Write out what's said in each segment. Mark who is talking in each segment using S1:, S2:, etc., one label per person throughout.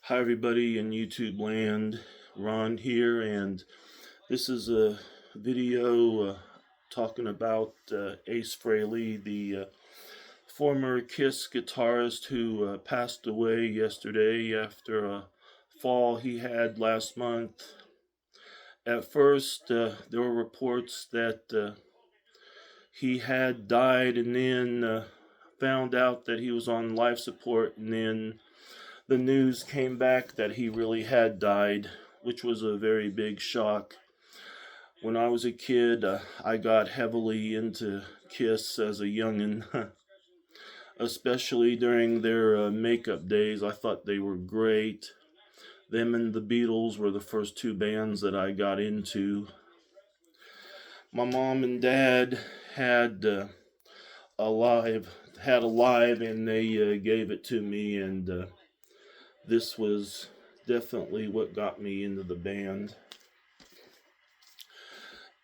S1: Hi everybody in YouTube land, Ron here, and this is a video talking about Ace Frehley, the former Kiss guitarist who passed away yesterday after a fall he had last month. At first, there were reports that he had died, and then found out that he was on life support, and then the news came back that he really had died, which was a very big shock. When I was a kid, I got heavily into Kiss as a youngin', especially during their makeup days. I thought they were great. Them and the Beatles were the first two bands that I got into. My mom and dad had a live, and they gave it to me, and this was definitely what got me into the band.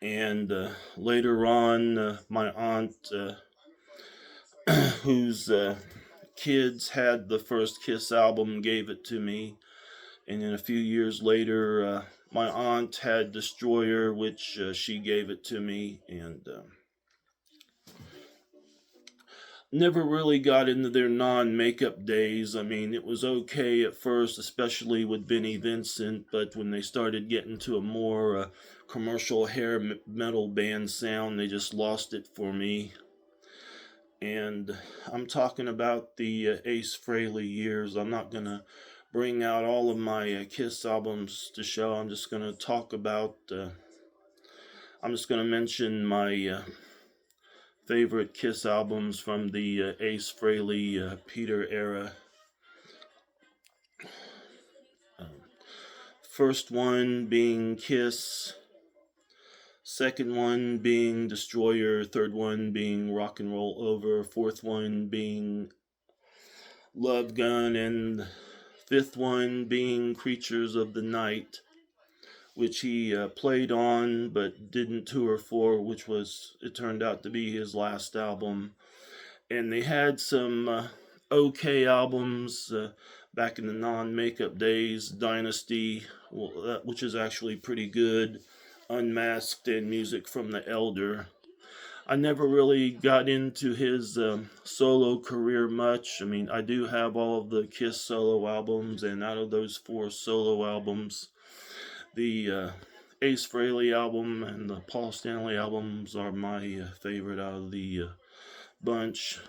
S1: And later on, my aunt, whose kids had the first Kiss album, gave it to me. And then a few years later, my aunt had Destroyer, which she gave it to me. And never really got into their non-makeup days. I mean, it was okay at first, especially with Vinnie Vincent, but when they started getting to a more commercial hair metal band sound, they just lost it for me. And I'm talking about the Ace Frehley years. I'm not going to bring out all of my Kiss albums to show. I'm just going to talk about, I'm just going to mention my favorite Kiss albums from the Ace Frehley Peter era. First one being Kiss, second one being Destroyer, third one being Rock and Roll Over, fourth one being Love Gun, and fifth one being Creatures of the Night, which he played on but didn't tour for, which was, it turned out to be his last album. And they had some okay albums back in the non-makeup days. Dynasty, which is actually pretty good. Unmasked, and Music from the Elder. I never really got into his solo career much. I mean, I do have all of the Kiss solo albums, and out of those 4 solo albums, the Ace Frehley album and the Paul Stanley albums are my favorite out of the bunch.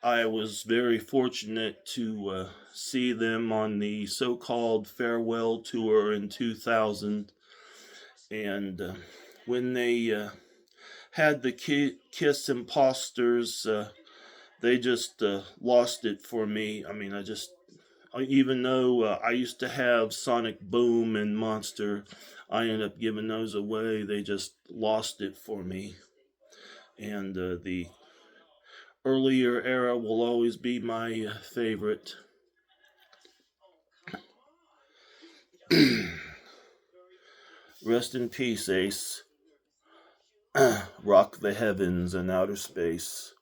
S1: I was very fortunate to see them on the so-called farewell tour in 2000, and when they had the Kiss Imposters, they just lost it for me. I mean, even though I used to have Sonic Boom and Monster, I ended up giving those away. They just lost it for me. And the earlier era will always be my favorite. Rest in peace, Ace. Rock the heavens and outer space.